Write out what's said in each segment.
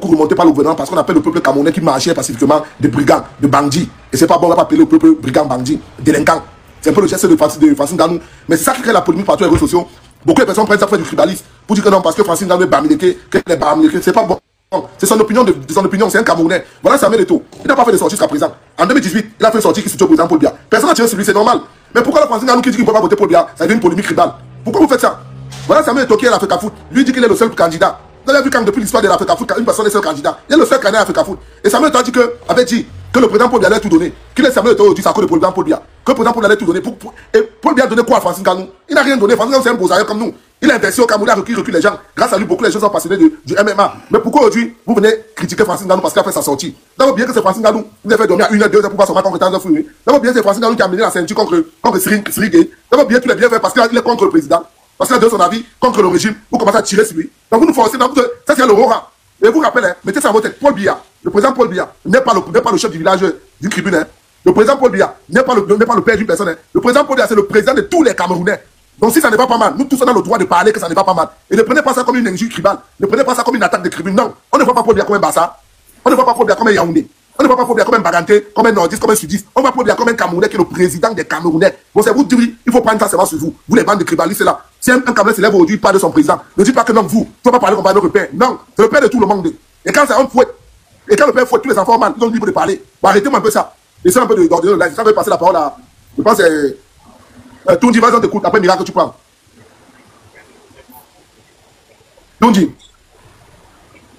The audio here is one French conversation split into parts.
beaucoup remonté par le gouvernement parce qu'on appelle le peuple camerounais qui marchait pacifiquement de brigands, de bandits. Et c'est pas bon, on va pas appeler le peuple brigand, bandit, délinquant. C'est un peu le geste de Francine Ganou. Mais c'est ça qui crée la polémique partout sur les réseaux sociaux. Beaucoup de personnes prennent ça pour du tribalisme. Pour dire que non, parce que Francine Ganou est bamileke, qu'elle est bamileke, c'est pas bon. C'est son opinion, c'est un Camerounais. Voilà Samuel Eto'o. Il n'a pas fait de sortie jusqu'à présent. En 2018, il a fait une sortie qui se tue au président Paul Biya. Personne n'a tiré sur lui, c'est normal. Mais pourquoi la Francine Ganou qui dit qu'il ne peut pas voter Paul Biya, ça devient une polémique tribale? Pourquoi vous faites ça? Voilà Samuel Eto'o qui est l'Africa Foot. Lui dit qu'il est le seul candidat. Vous avez vu quand depuis l'histoire de l'Africa Foot, une personne est le seul candidat. Il est le seul candidat à l'Africa Foot. Et Samuel Eto'o avait dit que le président Paul Biya allait tout donner. Qu'il est Samuel Eto'o aujourd'hui, c'est à cause de président Paul Biya. Que le président Paul Biya allait tout donner. Et Paul Biya a donné quoi à Francine Ganou? Il n'a rien donné. Francine Ganou, c'est un beau comme nous. Il a investi au Cameroun, il recule les gens. Grâce à lui, beaucoup de gens sont passionnés du MMA. Mais pourquoi aujourd'hui, vous venez critiquer Francine Ganou parce qu'il a fait sa sortie? D'abord bien que c'est Francine Ganou, vous avez fait dormir à 1 heure, 2 heures pour voir son match contre Tanzanie Fruit. D'abord bien que c'est Francine Ganou qui a mené la ceinture contre Sirigé. D'abord bien qu'il est bien fait parce qu'il est contre le président. Parce qu'il a donné son avis contre le régime. Vous commencez à tirer sur lui. Donc vous nous forcez. Ça c'est l'aurora. Et vous rappelez, mettez ça à votre tête. Paul Biya, le président Paul Biya, n'est pas le chef du village du tribune. Le président Paul Biya n'est pas le père d'une personne. Le président Paul Biya, c'est le président de tous les Camerounais. Donc si ça n'est pas mal, nous tous on a le droit de parler que ça n'est pas mal. Et ne prenez pas ça comme une injure tribale. Ne prenez pas ça comme une attaque de tribune. Non, on ne voit pas Paul Biya comme un Bassa. On ne voit pas Paul Biya comme un Yaoundé. On ne voit pas Paul Biya comme un Baganté, comme un Nordiste, comme un Sudiste. On voit Paul Biya comme un Camerounais qui est le président des Camerounais. Bon, c'est vous dire, il faut prendre ça seulement sur vous. Vous les bandes de tribalistes là. Si un Camerounais se lève aujourd'hui, parle de son président. Ne dites pas que non, vous ne pouvez pas parler comme notre père. Non, c'est le père de tout le monde. Et quand c'est un fouette, et quand le père fouette tous les enfants mal, ils ont le libre de parler. Bon, arrêtez-moi un peu ça. Laissez un peu d'ordinaire là. Ça veut passer la parole à. Je pense que c'est. Tondi, vas-y, on t'écoute. Après, Miracle, tu prends. Tondi.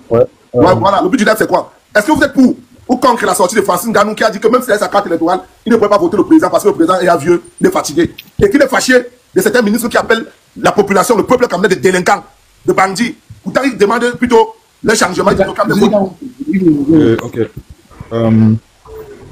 Ouais. Voilà, le but du live, c'est quoi? Est-ce que vous êtes pour ou contre la sortie de Francine Ganou qui a dit que même s'il a sa carte électorale, il ne pourrait pas voter le président parce que le président est vieux, il est fatigué. Et qu'il est fâché de certains ministres qui appellent la population, le peuple camerounais de délinquants, de bandits. Vous demandez plutôt le changement du local de vote. Ok.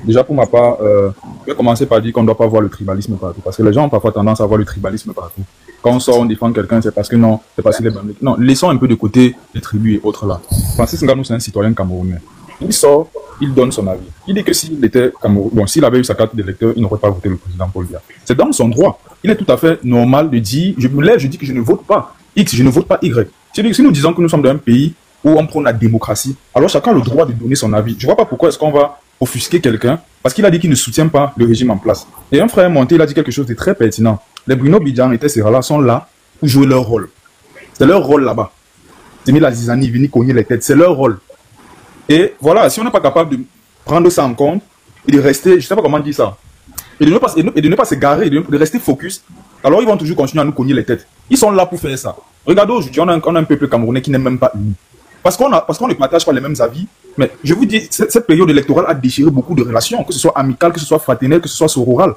Déjà pour ma part, je vais commencer par dire qu'on ne doit pas voir le tribalisme partout. Parce que les gens ont parfois tendance à voir le tribalisme partout. Quand on sort, on défend quelqu'un, c'est parce que non, c'est parce qu'il est bandit. Non, laissons un peu de côté les tribus et autres là. Francis Ngannou, c'est un citoyen camerounais. Il sort, il donne son avis. Il dit que s'il était Cameroun, bon, s'il avait eu sa carte d'électeur, il n'aurait pas voté le président Paul Biya. C'est dans son droit. Il est tout à fait normal de dire, je me lève, je dis que je ne vote pas X, je ne vote pas Y. Si nous disons que nous sommes dans un pays où on prône la démocratie, alors chacun a le droit de donner son avis. Je ne vois pas pourquoi est-ce qu'on va offusquer quelqu'un parce qu'il a dit qu'il ne soutient pas le régime en place. Et un frère monté, il a dit quelque chose de très pertinent. Les Bruno Bidjan et Tessera sont là pour jouer leur rôle. C'est leur rôle là-bas. C'est mis la zizanie, venir cogner les têtes. C'est leur rôle. Et voilà, si on n'est pas capable de prendre ça en compte et de rester, je ne sais pas comment dire ça, et de ne pas se garer, de rester focus, alors ils vont toujours continuer à nous cogner les têtes. Ils sont là pour faire ça. Regardez aujourd'hui, on a un peuple camerounais qui n'est même pas uni. Parce qu'on ne partage pas les mêmes avis. Mais je vous dis, cette période électorale a déchiré beaucoup de relations, que ce soit amicales, que ce soit fraternelles, que ce soit sororales.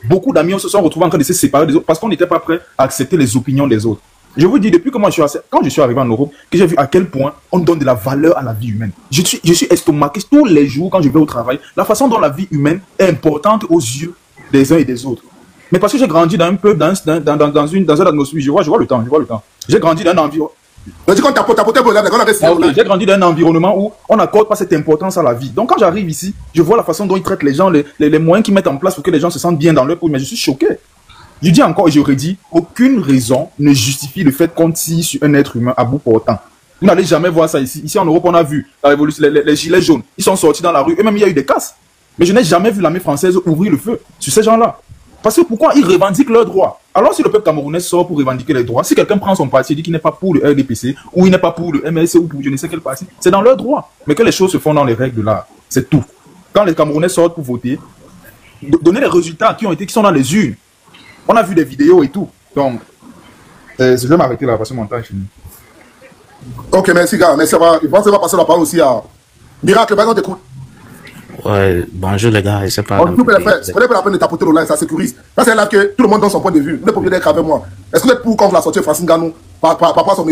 Beaucoup d'amis se sont retrouvés en train de se séparer des autres parce qu'on n'était pas prêt à accepter les opinions des autres. Je vous dis, depuis que quand je suis arrivé en Europe, que j'ai vu à quel point on donne de la valeur à la vie humaine. Je suis estomaqué tous les jours quand je vais au travail. La façon dont la vie humaine est importante aux yeux des uns et des autres. Mais parce que j'ai grandi dans un peuple, dans un atmosphère, je vois le temps. J'ai grandi dans un environnement. J'ai grandi dans un environnement où on n'accorde pas cette importance à la vie. Donc quand j'arrive ici, je vois la façon dont ils traitent les gens, les moyens qu'ils mettent en place pour que les gens se sentent bien dans leur peau. Mais je suis choqué. Je dis encore et je redis, aucune raison ne justifie le fait qu'on tire sur un être humain à bout portant. Vous n'allez jamais voir ça ici. Ici en Europe, on a vu la révolution, les gilets jaunes. Ils sont sortis dans la rue et même il y a eu des casses. Mais je n'ai jamais vu l'armée française ouvrir le feu sur ces gens-là. Parce que pourquoi ils revendiquent leurs droits? Alors si le peuple camerounais sort pour revendiquer les droits, si quelqu'un prend son parti et dit qu'il n'est pas pour le RDPC, ou il n'est pas pour le MLC, ou pour je ne sais quel parti, c'est dans leurs droits. Mais que les choses se font dans les règles de l'art, c'est tout. Quand les Camerounais sortent pour voter, donner les résultats qui sont dans les urnes. On a vu des vidéos et tout. Donc, je vais m'arrêter là parce que mon temps est fini. Ok, merci gars. Merci. Je pense qu'on va passer la parole aussi à Miracle. Par exemple, t'écoutes. Ouais, bonjour les gars, je sais pas. On peut le faire. C'est pas la peine de tapoter le live, ça sécurise. Là, c'est là que tout le monde donne son point de vue. Vous n'êtes pas obligé d'être avec moi. Est-ce que vous êtes pour contre la sortie de Francine Ganou par rapport à son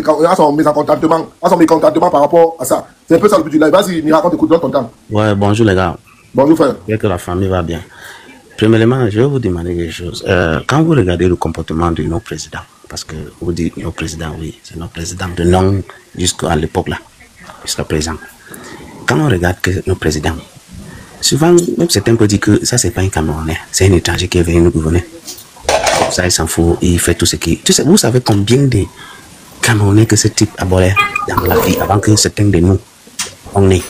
mécontentement par rapport à ça? C'est un peu ça le but du live. Vas-y, Miracle, on t'écoute, donne ton temps. Ouais, bonjour les gars. Bonjour frère. J'espère que la famille va bien. Premièrement, je vais vous demander quelque chose. Quand vous regardez le comportement de nos présidents, parce que vous dites nos présidents, oui, c'est nos présidents de nom jusqu'à l'époque là, jusqu'à présent. Quand on regarde que nos présidents, souvent, même certains peuvent dire que ça, c'est pas un Camerounais, c'est un étranger qui est venu nous gouverner. Ça, il s'en fout, il fait tout ce qui... Tu sais, vous savez combien de Camerounais que ce type abordait dans la vie avant que certains de nous on est.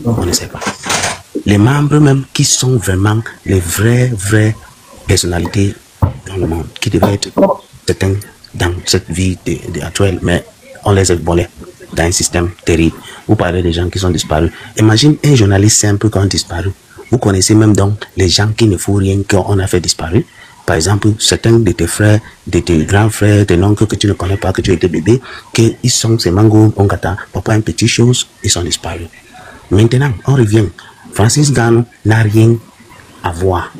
On ne sait pas. Les membres même qui sont vraiment les vraies personnalités dans le monde, qui devaient être certains dans cette vie actuelle, mais on les a volés dans un système terrible. Vous parlez des gens qui sont disparus. Imagine un journaliste simple qui a disparu. Vous connaissez même donc les gens qui ne font rien qu'on a fait disparaître. Par exemple, certains de tes frères, de tes grands frères, tes oncles que tu ne connais pas, que tu étais bébé, qu'ils sont ces mangos, Ongata, papa, une petite chose, ils sont disparus. Maintenant, on revient. Francis Ngannou n'a rien à voir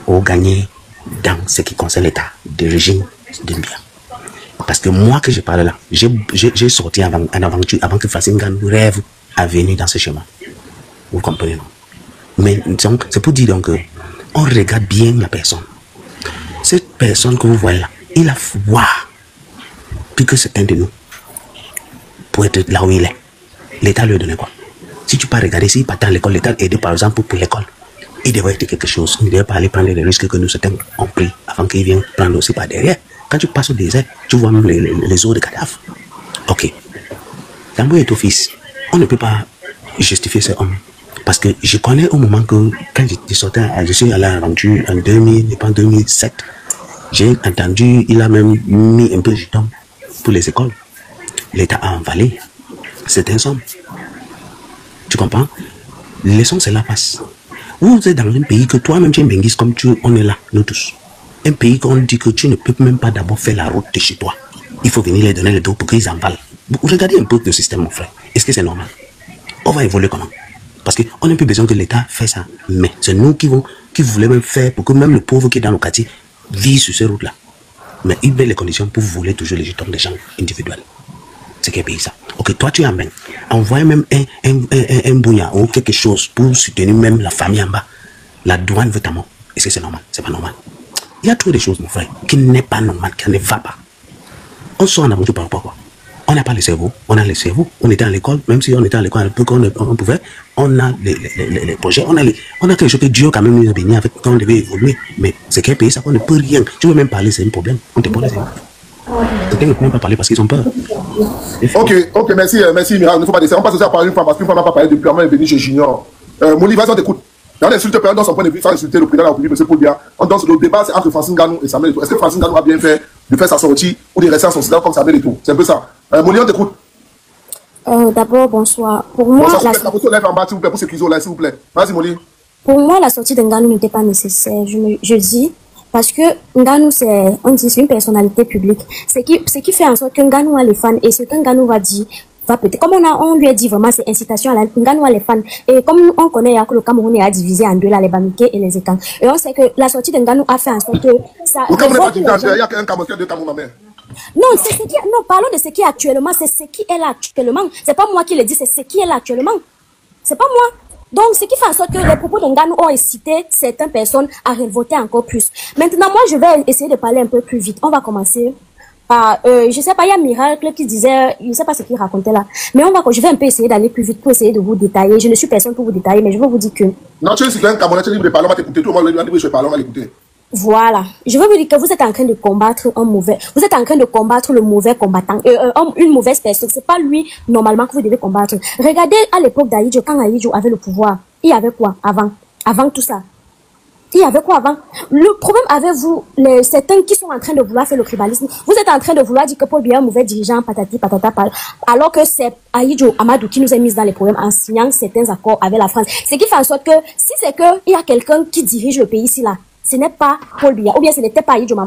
ou gagner dans ce qui concerne l'État de régime de bien. Parce que moi que je parle là, j'ai sorti en aventure avant que Francis Ngannou rêve à venir dans ce chemin. Vous comprenez, non? Mais c'est pour dire donc on regarde bien la personne. Cette personne que vous voyez là, il a foi plus que certains de nous pour être là où il est. L'État lui a donné quoi? Si tu peux regarder, s'il part à l'école, l'État aide par exemple pour l'école, il devrait être quelque chose. Il ne devrait pas aller prendre les risques que nous certains ont pris avant qu'il vienne prendre aussi par derrière. Quand tu passes au désert, tu vois même les eaux de cadavres. Ok. Tambo est au fils. On ne peut pas justifier ce homme. Parce que je connais au moment que, quand je suis allé à l'aventure en 2000, et pas en 2007, j'ai entendu, il a même mis un peu de jeton pour les écoles. L'État a envalé. C'est un somme. Tu comprends? Les sons, c'est la passe. Vous êtes dans un pays que toi-même tu es benguis comme on est là, nous tous. Un pays qu'on dit que tu ne peux même pas d'abord faire la route de chez toi. Il faut venir les donner le dos pour qu'ils en valent. Vous regardez un peu le système, mon frère. Est-ce que c'est normal? On va évoluer comment? Parce qu'on n'a plus besoin que l'État fasse ça. Mais c'est nous qui voulons même faire pour que même le pauvre qui est dans nos quartiers vit sur ces routes-là. Mais il met les conditions pour voler toujours les jetons des gens individuels. C'est quel pays ça? Ok, toi tu es en bain. Envoie même un bouillon ou quelque chose pour soutenir même la famille en bas. La douane veut ta mort. Est-ce que c'est normal? C'est pas normal. Il y a trop de choses, mon frère, qui n'est pas normal, qui ne va pas. On sort en aventure par rapport à quoi? On n'a pas le cerveau, on a le cerveau. On était à l'école, même si on était à l'école un peu qu'on pouvait, on a les projets, on a quelque chose que Dieu quand même nous a béni avec quand on devait évoluer. Mais c'est quel pays ça qu'on ne peut rien. Tu veux même parler, c'est un problème. On te pose les certains ne peuvent même pas parler parce qu'ils ont peur. Ok, merci, Mira. Il ne faut pas descendre. On passe aussi à parler une fois parce qu'une fois on n'a pas parlé depuis avant, il est venu chez Junior. Mouli, vas-y, on t'écoute. On insulte dans son point de vue, sans insulter le président de la République, M. Paul Biya. Le débat, c'est entre Francine Ngannou et Samuel Eto'o. Est-ce que Francine Ngannou a bien fait de faire sa sortie ou de rester à son silence comme Samuel Eto'o? C'est un peu ça. Mouli, on t'écoute. D'abord, bonsoir. Pour moi, la photo lève en bas, s'il vous plaît, pour sécuriser là, s'il vous plaît. Vas-y, Mouli. Pour moi, la sortie de Ngannou n'était pas nécessaire. Je dis, parce que Ngannou, c'est une personnalité publique. Ce qui fait en sorte que Ngannou a les fans, et ce que Ngannou va dire, comme on lui a dit vraiment, c'est incitation à la Ngannou a les fans. Et comme on connaît que le Cameroun est divisé en deux, là, les Bamileke et les Ekang. Et on sait que la sortie de Ngannou a fait en sorte que ça. Le Cameroun n'est pas divisé, il y a qu'un Cameroun, deux Cameroun, ma mère. Non, non, parlons de ce qui est actuellement, c'est ce qui est là actuellement. C'est pas moi qui le dis, c'est ce qui est là actuellement. C'est pas moi. Donc, ce qui fait en sorte que les propos de Ngannou ont incité certaines personnes à révolter encore plus. Maintenant, moi, je vais essayer de parler un peu plus vite. On va commencer par, je sais pas, il y a Miracle qui disait, je sais pas ce qu'il racontait là. Mais je vais un peu essayer d'aller plus vite pour essayer de vous détailler. Je ne suis personne pour vous détailler, mais je veux vous dire que... Non, tu es un Camerounais, tu es libre de parler, on va t'écouter. Tout le monde est libre de parler, on va l'écouter. Voilà. Je veux vous dire que vous êtes en train de combattre vous êtes en train de combattre le mauvais combattant, une mauvaise personne. C'est pas lui, normalement, que vous devez combattre. Regardez à l'époque d'Ahidjo, quand Ahidjo avait le pouvoir, il y avait quoi avant tout ça? Il y avait quoi avant? Le problème avec vous, certains qui sont en train de vouloir faire le tribalisme, vous êtes en train de vouloir dire que Paul Biya est un mauvais dirigeant, patati, patata, alors que c'est Ahidjo Amadou qui nous a mis dans les problèmes en signant certains accords avec la France. Ce qui fait en sorte que, si c'est que il y a quelqu'un qui dirige le pays ici là, ce n'est pas Paul Biya, ou bien ce n'était pas Ahidjo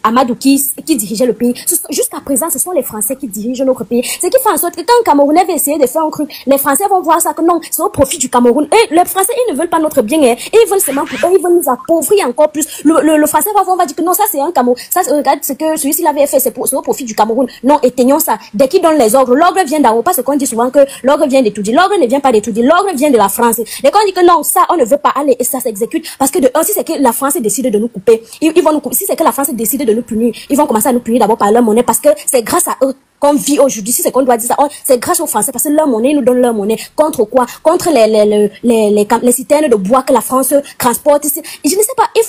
Amadou qui dirigeait le pays. Jusqu'à présent, ce sont les Français qui dirigent notre pays. Ce qui fait en sorte que quand un Camerounais va essayer de faire un truc, les Français vont voir ça que non, c'est au profit du Cameroun. Et les Français, ils ne veulent pas notre bien, et ils veulent seulement pour eux, ils veulent nous appauvrir encore plus. Le Français va dire que non, ça c'est un Cameroun. Ça, regarde ce que celui-ci l'avait fait, c'est au profit du Cameroun. Non, éteignons ça. Dès qu'ils donnent les ordres, l'ordre vient d'en haut. Parce qu'on dit souvent que l'ordre vient d'étudier. L'ordre ne vient pas d'étudier. L'ordre vient de la France. Dès qu'on dit que non, ça, on ne veut pas aller et ça s'exécute. Parce que si c'est que la France décide de nous couper, ils vont nous couper. Si c'est que la France décide de nous punir, ils vont commencer à nous punir d'abord par leur monnaie parce que c'est grâce à eux qu'on vit aujourd'hui. Si c'est qu'on doit dire ça, c'est grâce aux Français parce que leur monnaie, ils nous donnent leur monnaie. Contre quoi? Contre les citernes de bois que la France transporte ici. Et je ne sais pas, il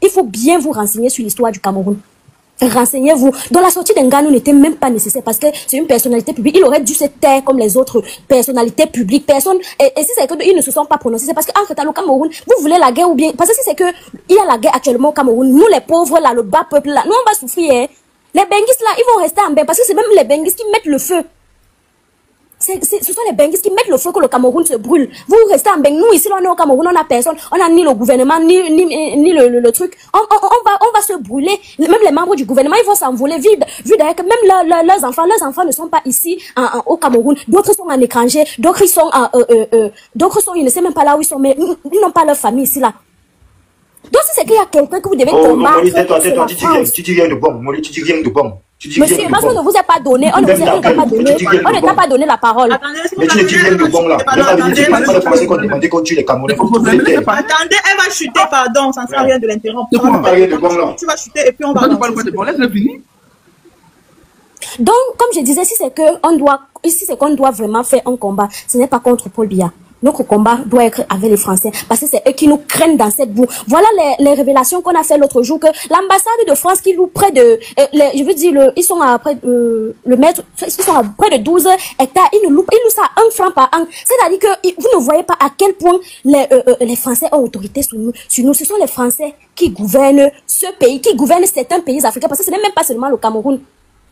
faut bien vous renseigner sur l'histoire du Cameroun. Renseignez-vous. Donc la sortie d'Nganou n'était même pas nécessaire parce que c'est une personnalité publique. Il aurait dû se taire comme les autres personnalités publiques. Personne. Et si c'est que ils ne se sont pas prononcés, c'est parce qu'entre temps au Cameroun, vous voulez la guerre ou bien parce que si c'est que il y a la guerre actuellement au Cameroun, nous les pauvres là, le bas peuple là, nous on va souffrir. Hein. Les benguistes là, ils vont rester en bain parce que c'est même les benguistes qui mettent le feu. Ce sont les benguistes qui mettent le feu que le Cameroun se brûle. Vous restez en bain. Nous, ici, là, on est au Cameroun, on n'a personne. On n'a ni le gouvernement, ni le truc. On va se brûler. Même les membres du gouvernement, ils vont s'envoler. Vu d'ailleurs que même leurs enfants ne sont pas ici, au Cameroun. D'autres sont en étranger. D'autres sont, ils ne savent même pas là où ils sont, mais ils n'ont pas leur famille ici, là. Donc, si c'est qu'il y a quelqu'un que vous devez combattre. Molly, tais-toi, tu dis rien de bon. Molly, tu dis rien de bon. Monsieur, parce qu'on ne vous a pas donné, on ne t'a pas donné la parole. Mais tu ne dis rien de bon là. Ne pas venir dire pas de commencer qu'on demandait qu'on tue les Camerounais. Attendez, elle va chuter, pardon, ça ne sert à rien de l'interrompre. Tu vas chuter et puis on va. Donc, comme je disais, si c'est qu'on doit vraiment faire un combat, ce n'est pas contre Paul Biya. Notre combat doit être avec les Français parce que c'est eux qui nous craignent dans cette boue. Voilà les révélations qu'on a fait l'autre jour que l'ambassade de France qui loue près de, je veux dire, ils sont à près de, ils sont à près de 12 hectares. Ils louent ça à 1 franc par an. C'est-à-dire que vous ne voyez pas à quel point les Français ont autorité sur nous. Ce sont les Français qui gouvernent ce pays, qui gouvernent certains pays africains parce que ce n'est même pas seulement le Cameroun.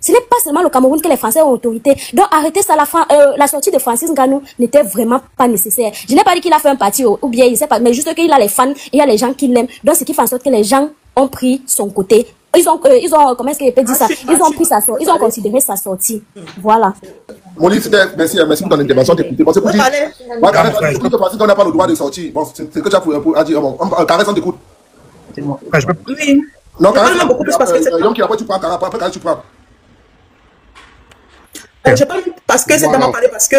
Ce n'est pas seulement le Cameroun que les Français ont autorité. Donc arrêtez ça, la sortie de Francis Ngannou n'était vraiment pas nécessaire. Je n'ai pas dit qu'il a fait un parti ou bien il sait pas, mais juste qu'il a les fans, il y a les gens qui l'aiment. Donc ce qui fait en sorte que les gens ont pris son côté. Ils ont comment est-ce qu'il peut dire ça? Ils ont pris sa sortie, ils ont considéré sa sortie. Voilà. Molly, merci pour ton intervention. Bon, c'est pour dire. Francis n'a pas le droit de sortir. Bon, c'est ce que tu as dire. Bon, Carré, on t'écoute. Oui. Non, Carré, après tu prends Carré, tu prends. Je parle parce que c'est vraiment parlé parce que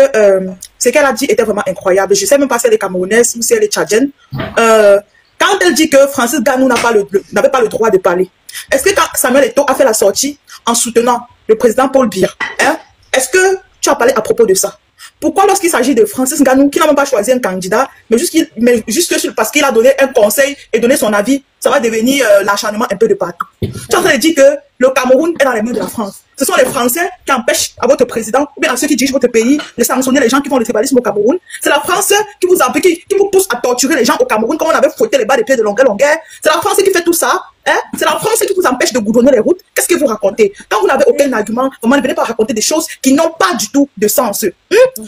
ce qu'elle a dit était vraiment incroyable. Je ne sais même pas si elle est camerounaise ou si elle est tchadienne. Quand elle dit que Francis Ngannou n'avait pas le droit de parler, est-ce que quand Samuel Eto'o a fait la sortie en soutenant le président Paul Biya, est-ce que tu as parlé à propos de ça? Pourquoi lorsqu'il s'agit de Francis Ngannou, qui n'a même pas choisi un candidat, mais juste parce qu'il a donné un conseil et donné son avis, ça va devenir l'acharnement un peu de partout. Tu es en train de dire que le Cameroun est dans les mains de la France. Ce sont les Français qui empêchent à votre président, ou bien à ceux qui dirigent votre pays, de sanctionner les gens qui font le tribalisme au Cameroun. C'est la France qui vous pousse à torturer les gens au Cameroun, comme on avait fouetté les bas des pieds de longueur. C'est la France qui fait tout ça. C'est la France qui vous empêche de goudronner les routes. Qu'est-ce que vous racontez? Quand vous n'avez aucun argument, vraiment ne venez pas raconter des choses qui n'ont pas du tout de sens.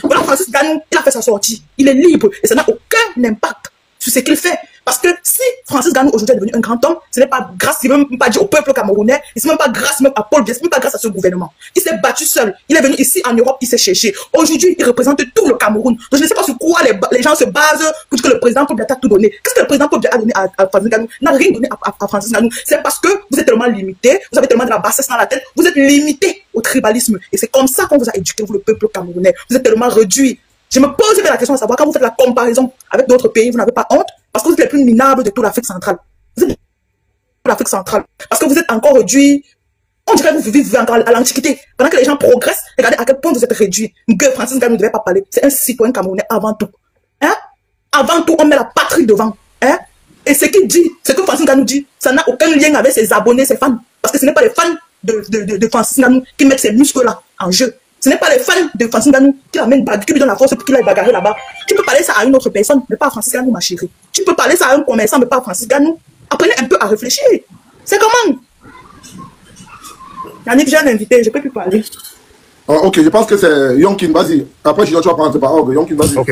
Voilà, Francis Ngannou, il a fait sa sortie. Il est libre et ça n'a aucun impact sur ce qu'il fait. Parce que si Francis Ngannou aujourd'hui est devenu un grand homme, ce n'est pas grâce, il ne veut même pas dire au peuple camerounais, et ce n'est même pas grâce même à Paul Biya, ce n'est même pas grâce à ce gouvernement. Il s'est battu seul. Il est venu ici en Europe, il s'est cherché. Aujourd'hui, il représente tout le Cameroun. Donc je ne sais pas sur quoi les gens se basent pour dire que le président Paul Biya a tout donné. Qu'est-ce que le président Paul Biya a donné à Francis Ngannou? Il n'a rien donné à Francis Ngannou. C'est parce que vous êtes tellement limité, vous avez tellement de la bassesse dans la tête, vous êtes limité au tribalisme. Et c'est comme ça qu'on vous a éduqué, vous le peuple camerounais. Vous êtes tellement réduit. Je me pose la question de savoir, quand vous faites la comparaison avec d'autres pays, vous n'avez pas honte, parce que vous êtes les plus minables de toute l'Afrique centrale. Vous êtes de l'Afrique centrale. Parce que vous êtes encore réduit. On dirait que vous vivez encore à l'Antiquité. Pendant que les gens progressent, regardez à quel point vous êtes réduit. Que Francis Ngannou ne devait pas parler. C'est un citoyen camerounais avant tout. Avant tout, on met la patrie devant. Et ce qu'il dit, ce que Francis Ngannou dit, ça n'a aucun lien avec ses abonnés, ses fans. Parce que ce n'est pas les fans de Francis Ngannou qui mettent ces muscles-là en jeu. Ce n'est pas les fans de Francis Ngannou qui l'amènent, qui lui donnent la force pour qu'il aille bagarrer là-bas. Tu peux parler ça à une autre personne, mais pas à Francis Ngannou, ma chérie. Tu peux parler ça à un commerçant, mais pas à Francis Ngannou. Apprenez un peu à réfléchir. C'est comment? Yannick, j'ai un invité, je ne peux plus parler. Ok, je pense que c'est Yonkin, vas-y. Après, tu vas prendre tes paroles. Yonkin, vas-y. Ok.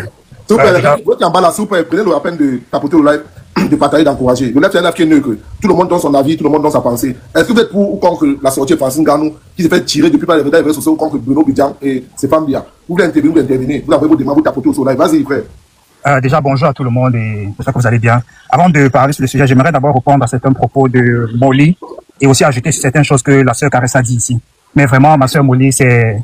S'il vous plaît, vous êtes en bas là, s'il vous plaît, prenez la peine de tapoter le live, de partager, d'encourager. Le live, c'est un live qui est neutre. Tout le monde donne son avis, tout le monde donne sa pensée. Est-ce que vous êtes pour ou contre la sortie de Francis Ngannou qui s'est fait tirer depuis par les réseaux sociaux contre Bruno Bidjan et ses femmes bien? Vous voulez intervenir, vous avez vos demandes, vous tapotez sur live. Vas-y, frère. Déjà, bonjour à tout le monde et j'espère que vous allez bien. Avant de parler sur le sujet, j'aimerais d'abord répondre à certains propos de Molly et aussi ajouter certaines choses que la sœur Caresse a dit ici. Mais vraiment, ma sœur Molly, c'est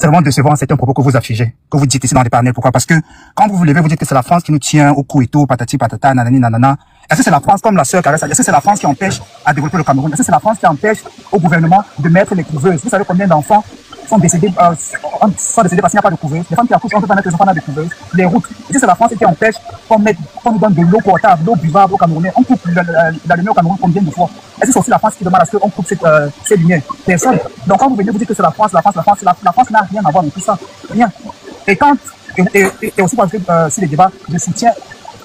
vraiment décevant certains propos que vous affichez, que vous dites ici dans les panels. Pourquoi? Parce que quand vous vous levez, vous dites que c'est la France qui nous tient au cou et tout, patati patata, nanani nanana. Est-ce que c'est la France, comme la sœur Caresse a dit, est-ce que c'est la France qui empêche à développer le Cameroun? Est-ce que c'est la France qui empêche au gouvernement de mettre les couveuses? Vous savez combien d'enfants sont décédés parce qu'il n'y a pas de couveuse? Les femmes qui accouchent, on ne peut pas mettre les enfants dans des couveuses. Les routes. Est-ce que c'est la France qui empêche qu'on nous donne de l'eau potable, l'eau buvable au Camerounais? On coupe la lumière au Cameroun combien de fois? Est-ce que c'est aussi la France qui demande à ce qu'on coupe ces lumières? Personne. Donc quand vous venez vous dire que c'est la France n'a rien à voir avec tout ça. Rien. Et aussi parce que sur les débats, je soutiens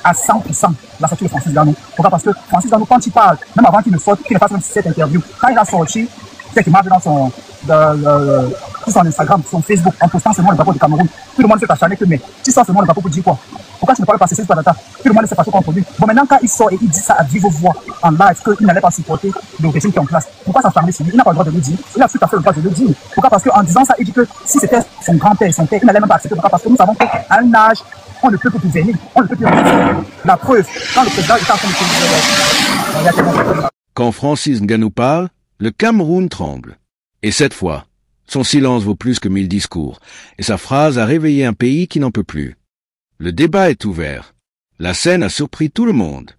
à 100% la sortie de Francis Ngannou. Pourquoi? Parce que Francis Ngannou, quand il parle, même avant qu'il ne sorte, qu'il ne fasse même cette interview, quand il a sorti cette image dans sur son Instagram, son Facebook, en postant seulement le drapeau du Cameroun, tout le monde s'est acharné que, mais tu sors seulement le drapeau pour dire quoi? Pourquoi tu ne parles pas de ces patatas? Tout le monde s'est fâché contre lui. Bon, maintenant, quand il sort et il dit ça à vive voix, en live, qu'il n'allait pas supporter le régime qui est en place, pourquoi s'acharner sur lui? Il n'a pas le droit de le dire. Il a tout à fait le droit de le dire. Pourquoi? Parce qu'en disant ça, il dit que si c'était son grand-père, son père, il n'allait même pas accepter. Pourquoi? Parce que nous savons qu'à un âge, on ne peut plus gouverner, on ne peut plus gouverner. La preuve, quand le président est en train de... Quand Francis Ngannou parle, le Cameroun tremble. Et cette fois, son silence vaut plus que 1000 discours, et sa phrase a réveillé un pays qui n'en peut plus. Le débat est ouvert. La scène a surpris tout le monde.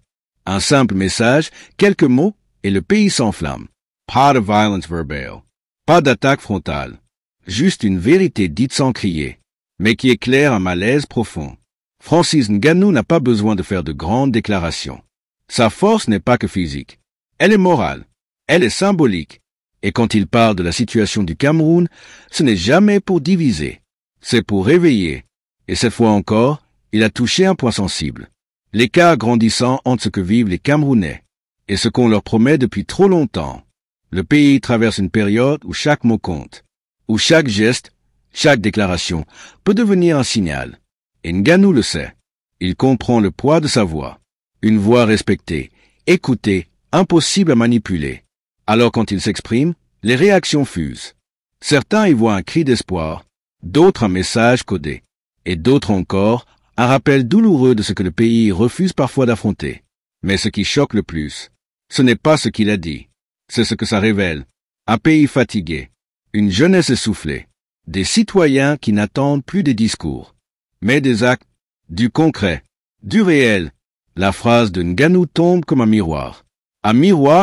Un simple message, quelques mots, et le pays s'enflamme. Pas de violence verbale. Pas d'attaque frontale. Juste une vérité dite sans crier, mais qui éclaire un malaise profond. Francis Ngannou n'a pas besoin de faire de grandes déclarations. Sa force n'est pas que physique. Elle est morale. Elle est symbolique. Et quand il parle de la situation du Cameroun, ce n'est jamais pour diviser. C'est pour réveiller. Et cette fois encore, il a touché un point sensible. L'écart grandissant entre ce que vivent les Camerounais et ce qu'on leur promet depuis trop longtemps. Le pays traverse une période où chaque mot compte, où chaque geste, chaque déclaration peut devenir un signal. Et Ngannou le sait. Il comprend le poids de sa voix. Une voix respectée, écoutée, impossible à manipuler. Alors quand il s'exprime, les réactions fusent. Certains y voient un cri d'espoir, d'autres un message codé, et d'autres encore un rappel douloureux de ce que le pays refuse parfois d'affronter. Mais ce qui choque le plus, ce n'est pas ce qu'il a dit, c'est ce que ça révèle. Un pays fatigué, une jeunesse essoufflée, des citoyens qui n'attendent plus des discours, mais des actes, du concret, du réel. La phrase de Ngannou tombe comme un miroir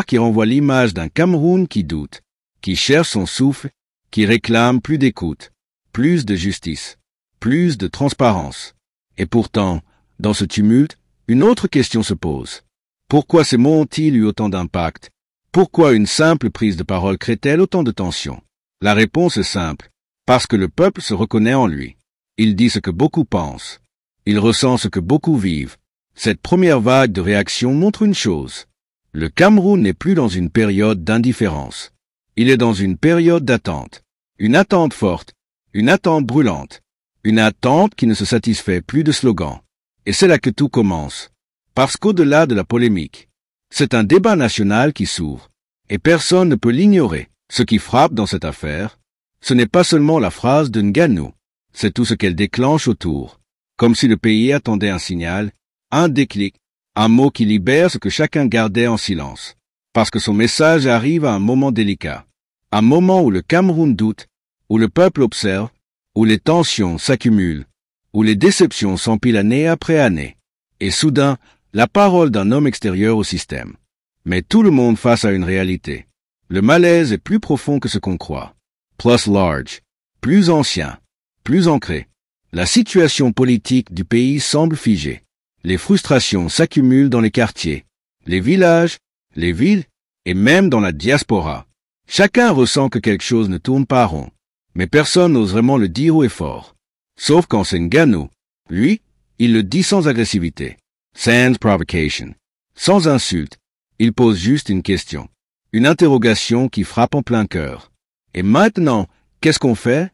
qui renvoie l'image d'un Cameroun qui doute, qui cherche son souffle, qui réclame plus d'écoute, plus de justice, plus de transparence. Et pourtant, dans ce tumulte, une autre question se pose. Pourquoi ces mots ont-ils eu autant d'impact? Pourquoi une simple prise de parole crée-t-elle autant de tension? La réponse est simple. Parce que le peuple se reconnaît en lui. Il dit ce que beaucoup pensent. Il ressent ce que beaucoup vivent. Cette première vague de réaction montre une chose. Le Cameroun n'est plus dans une période d'indifférence. Il est dans une période d'attente. Une attente forte. Une attente brûlante. Une attente qui ne se satisfait plus de slogans. Et c'est là que tout commence. Parce qu'au-delà de la polémique, c'est un débat national qui s'ouvre. Et personne ne peut l'ignorer. Ce qui frappe dans cette affaire, ce n'est pas seulement la phrase de Ngannou, c'est tout ce qu'elle déclenche autour. Comme si le pays attendait un signal, un déclic, un mot qui libère ce que chacun gardait en silence. Parce que son message arrive à un moment délicat. Un moment où le Cameroun doute, où le peuple observe, où les tensions s'accumulent, où les déceptions s'empilent année après année. Et soudain, la parole d'un homme extérieur au système. Mais tout le monde face à une réalité. Le malaise est plus profond que ce qu'on croit. Plus large, plus ancien, plus ancré. La situation politique du pays semble figée. Les frustrations s'accumulent dans les quartiers, les villages, les villes et même dans la diaspora. Chacun ressent que quelque chose ne tourne pas rond, mais personne n'ose vraiment le dire haut et fort. Sauf quand c'est Ngannou. Lui, il le dit sans agressivité, sans provocation, sans insulte. Il pose juste une question, une interrogation qui frappe en plein cœur. Et maintenant, qu'est-ce qu'on fait?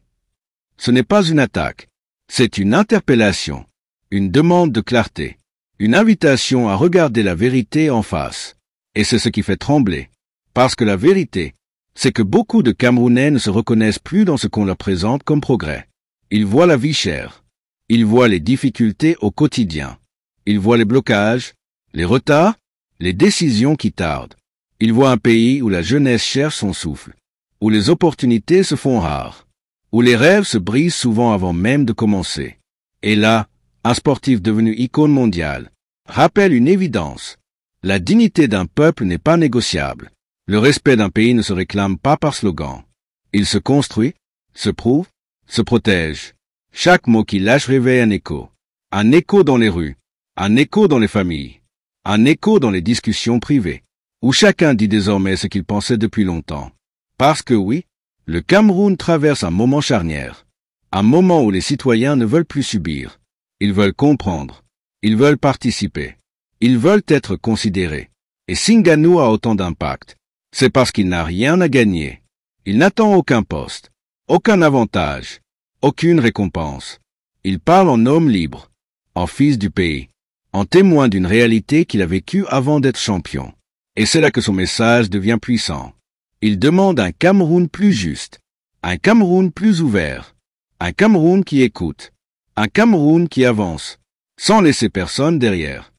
Ce n'est pas une attaque, c'est une interpellation, une demande de clarté, une invitation à regarder la vérité en face. Et c'est ce qui fait trembler. Parce que la vérité, c'est que beaucoup de Camerounais ne se reconnaissent plus dans ce qu'on leur présente comme progrès. Ils voient la vie chère. Ils voient les difficultés au quotidien. Ils voient les blocages, les retards, les décisions qui tardent. Ils voient un pays où la jeunesse cherche son souffle, où les opportunités se font rares, où les rêves se brisent souvent avant même de commencer. Et là, un sportif devenu icône mondiale rappelle une évidence. La dignité d'un peuple n'est pas négociable. Le respect d'un pays ne se réclame pas par slogan. Il se construit, se prouve, se protège. Chaque mot qu'il lâche réveille un écho. Un écho dans les rues, un écho dans les familles, un écho dans les discussions privées, où chacun dit désormais ce qu'il pensait depuis longtemps. Parce que oui, le Cameroun traverse un moment charnière. Un moment où les citoyens ne veulent plus subir. Ils veulent comprendre. Ils veulent participer. Ils veulent être considérés. Et si Ngannou a autant d'impact, c'est parce qu'il n'a rien à gagner. Il n'attend aucun poste, aucun avantage, aucune récompense. Il parle en homme libre, en fils du pays, en témoin d'une réalité qu'il a vécue avant d'être champion. Et c'est là que son message devient puissant. Il demande un Cameroun plus juste, un Cameroun plus ouvert, un Cameroun qui écoute, un Cameroun qui avance, sans laisser personne derrière.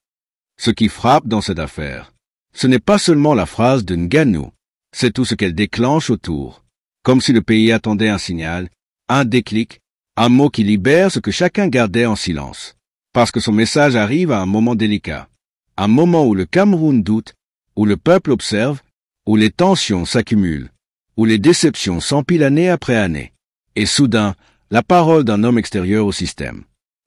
Ce qui frappe dans cette affaire, ce n'est pas seulement la phrase de Ngannou, c'est tout ce qu'elle déclenche autour, comme si le pays attendait un signal, un déclic, un mot qui libère ce que chacun gardait en silence. Parce que son message arrive à un moment délicat, un moment où le Cameroun doute, où le peuple observe, où les tensions s'accumulent, où les déceptions s'empilent année après année. Et soudain, la parole d'un homme extérieur au système.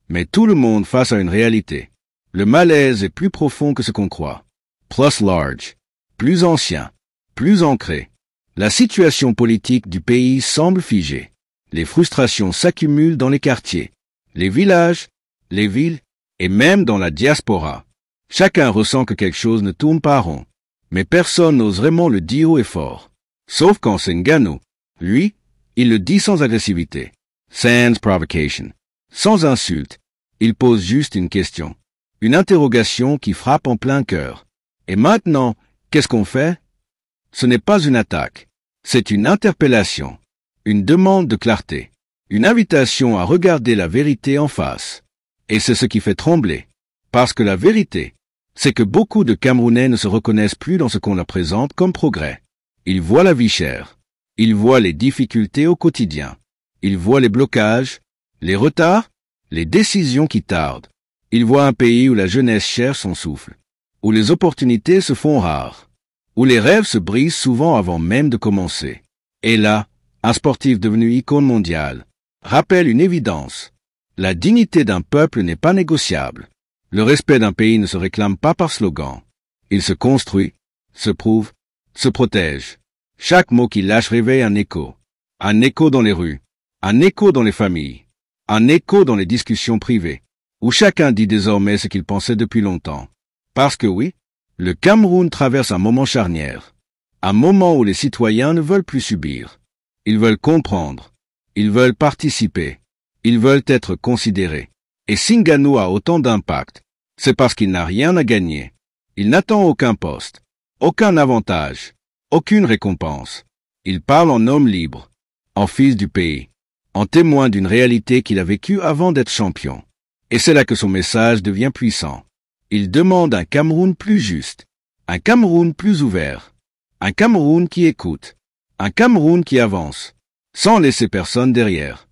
Mais tout le monde face à une réalité. Le malaise est plus profond que ce qu'on croit. Plus large, plus ancien, plus ancré. La situation politique du pays semble figée. Les frustrations s'accumulent dans les quartiers, les villages, les villes, et même dans la diaspora. Chacun ressent que quelque chose ne tourne pas rond. Mais personne n'ose vraiment le dire haut et fort. Sauf quand c'est Ngannou. Lui, il le dit sans agressivité. Sans provocation. Sans insulte. Il pose juste une question. Une interrogation qui frappe en plein cœur. Et maintenant, qu'est-ce qu'on fait? Ce n'est pas une attaque. C'est une interpellation. Une demande de clarté. Une invitation à regarder la vérité en face. Et c'est ce qui fait trembler. Parce que la vérité, c'est que beaucoup de Camerounais ne se reconnaissent plus dans ce qu'on leur présente comme progrès. Ils voient la vie chère. Ils voient les difficultés au quotidien. Ils voient les blocages, les retards, les décisions qui tardent. Ils voient un pays où la jeunesse cherche son souffle, où les opportunités se font rares, où les rêves se brisent souvent avant même de commencer. Et là, un sportif devenu icône mondiale rappelle une évidence. La dignité d'un peuple n'est pas négociable. Le respect d'un pays ne se réclame pas par slogan. Il se construit, se prouve, se protège. Chaque mot qu'il lâche réveille un écho dans les rues, un écho dans les familles, un écho dans les discussions privées, où chacun dit désormais ce qu'il pensait depuis longtemps. Parce que oui, le Cameroun traverse un moment charnière, un moment où les citoyens ne veulent plus subir. Ils veulent comprendre, ils veulent participer, ils veulent être considérés. Et si Ngannou a autant d'impact, c'est parce qu'il n'a rien à gagner. Il n'attend aucun poste, aucun avantage, aucune récompense. Il parle en homme libre, en fils du pays, en témoin d'une réalité qu'il a vécue avant d'être champion. Et c'est là que son message devient puissant. Il demande un Cameroun plus juste, un Cameroun plus ouvert, un Cameroun qui écoute, un Cameroun qui avance, sans laisser personne derrière.